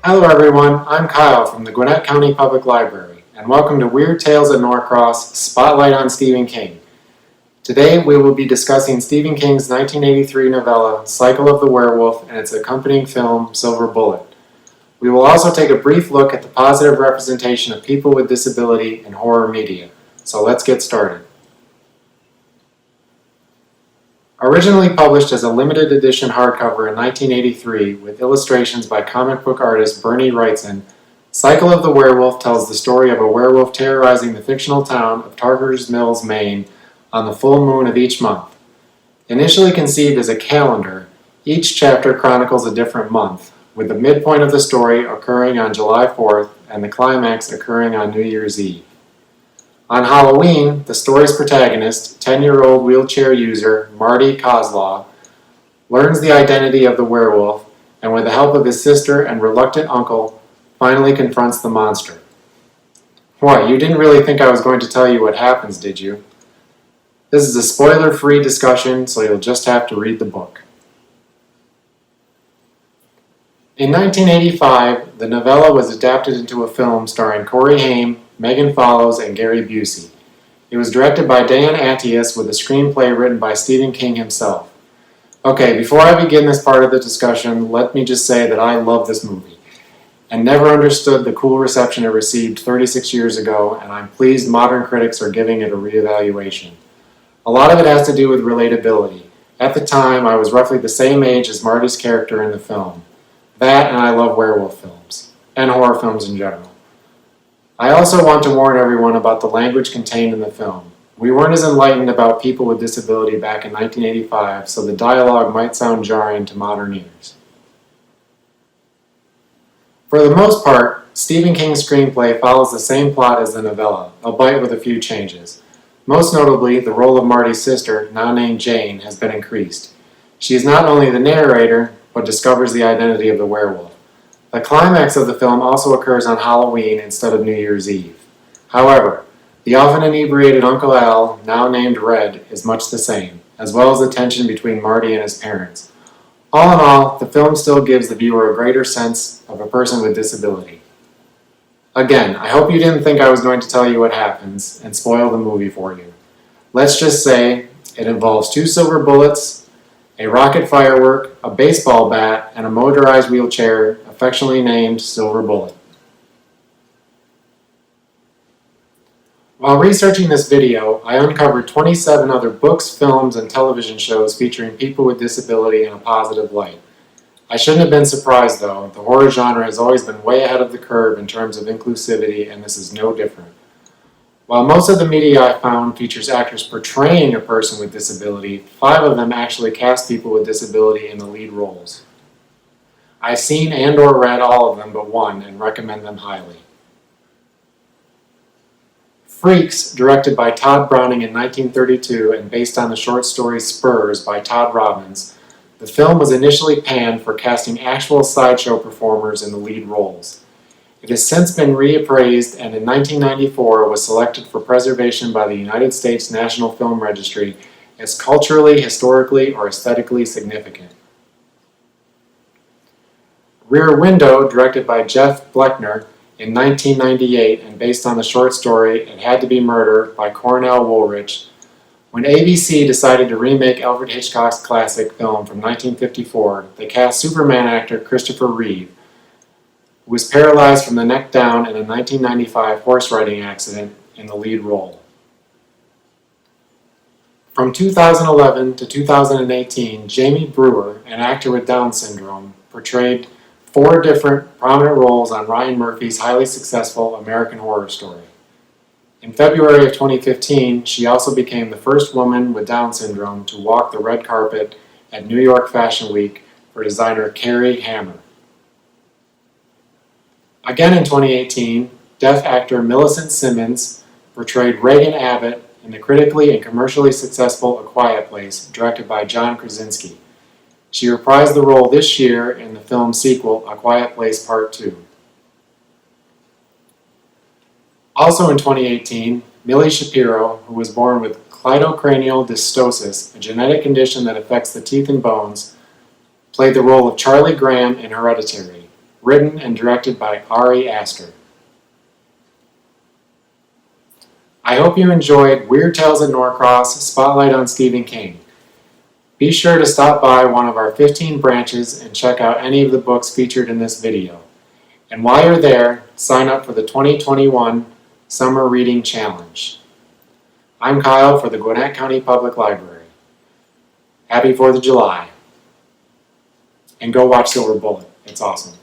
Hello everyone, I'm Kyle from the Gwinnett County Public Library, and welcome to Weird Tales at Norcross, Spotlight on Stephen King. Today we will be discussing Stephen King's 1983 novella, Cycle of the Werewolf, and its accompanying film, Silver Bullet. We will also take a brief look at the positive representation of people with disability in horror media. So let's get started. Originally published as a limited edition hardcover in 1983 with illustrations by comic book artist Bernie Wrightson, Cycle of the Werewolf tells the story of a werewolf terrorizing the fictional town of Tarker's Mills, Maine on the full moon of each month. Initially conceived as a calendar, each chapter chronicles a different month, with the midpoint of the story occurring on July 4th and the climax occurring on New Year's Eve. On Halloween, the story's protagonist, 10-year-old wheelchair user Marty Kozlaw, learns the identity of the werewolf and with the help of his sister and reluctant uncle, finally confronts the monster. What, you didn't really think I was going to tell you what happens, did you? This is a spoiler-free discussion, so you'll just have to read the book. In 1985, the novella was adapted into a film starring Corey Haim, Megan Follows, and Gary Busey. It was directed by Dan Attias with a screenplay written by Stephen King himself. Okay, before I begin this part of the discussion, let me just say that I love this movie and never understood the cool reception it received 36 years ago, and I'm pleased modern critics are giving it a reevaluation. A lot of it has to do with relatability. At the time, I was roughly the same age as Marty's character in the film. That, and I love werewolf films, and horror films in general. I also want to warn everyone about the language contained in the film. We weren't as enlightened about people with disability back in 1985, so the dialogue might sound jarring to modern ears. For the most part, Stephen King's screenplay follows the same plot as the novella, albeit with a few changes. Most notably, the role of Marty's sister, now named Jane, has been increased. She is not only the narrator, but discovers the identity of the werewolf. The climax of the film also occurs on Halloween instead of New Year's Eve. However, the often inebriated Uncle Al, now named Red, is much the same, as well as the tension between Marty and his parents. All in all, the film still gives the viewer a greater sense of a person with disability. Again, I hope you didn't think I was going to tell you what happens and spoil the movie for you. Let's just say it involves 2 silver bullets, a rocket firework, a baseball bat, and a motorized wheelchair affectionately named Silver Bullet. While researching this video, I uncovered 27 other books, films, and television shows featuring people with disability in a positive light. I shouldn't have been surprised though. The horror genre has always been way ahead of the curve in terms of inclusivity, and this is no different. While most of the media I found features actors portraying a person with disability, 5 of them actually cast people with disability in the lead roles. I've seen and/or read all of them but one and recommend them highly. Freaks, directed by Todd Browning in 1932 and based on the short story Spurs by Todd Robbins, the film was initially panned for casting actual sideshow performers in the lead roles. It has since been reappraised and in 1994 was selected for preservation by the United States National Film Registry as culturally, historically, or aesthetically significant. Rear Window, directed by Jeff Bleckner in 1998 and based on the short story It Had to Be Murder by Cornell Woolrich. When ABC decided to remake Alfred Hitchcock's classic film from 1954, they cast Superman actor Christopher Reeve, who was paralyzed from the neck down in a 1995 horse riding accident, in the lead role. From 2011 to 2018, Jamie Brewer, an actor with Down syndrome, portrayed 4 different prominent roles on Ryan Murphy's highly successful American Horror Story. In February of 2015, she also became the first woman with Down syndrome to walk the red carpet at New York Fashion Week for designer Carrie Hammer. Again in 2018, deaf actor Millicent Simmons portrayed Reagan Abbott in the critically and commercially successful A Quiet Place, directed by John Krasinski. She reprised the role this year in the film sequel, A Quiet Place Part 2. Also in 2018, Millie Shapiro, who was born with cleidocranial dystosis, a genetic condition that affects the teeth and bones, played the role of Charlie Graham in Hereditary, written and directed by Ari Aster. I hope you enjoyed Weird Tales at Norcross, Spotlight on Stephen King. Be sure to stop by one of our 15 branches and check out any of the books featured in this video. And while you're there, sign up for the 2021 Summer Reading Challenge. I'm Kyle for the Gwinnett County Public Library. Happy 4th of July. And go watch Silver Bullet. It's awesome.